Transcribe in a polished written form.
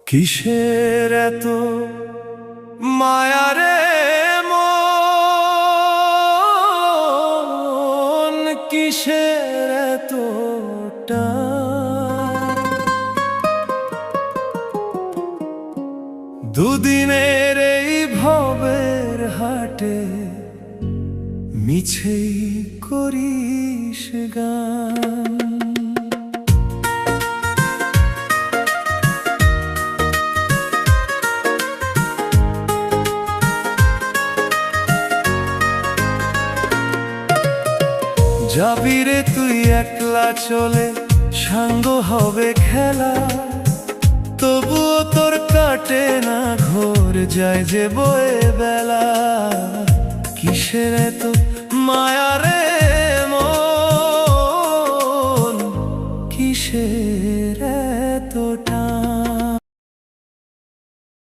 কিসের এত মায়া রে মন, কিসের এত টান? দুদিনের এই ভবের হাটে মিছেই করিস গান। যাবি রে তুই একলা চলে, সাঙ্গ হবে খেলা, তবুও তোর কাটে না ঘোর, যায় যে বয়ে বেলা। কিসের এত মায়া রে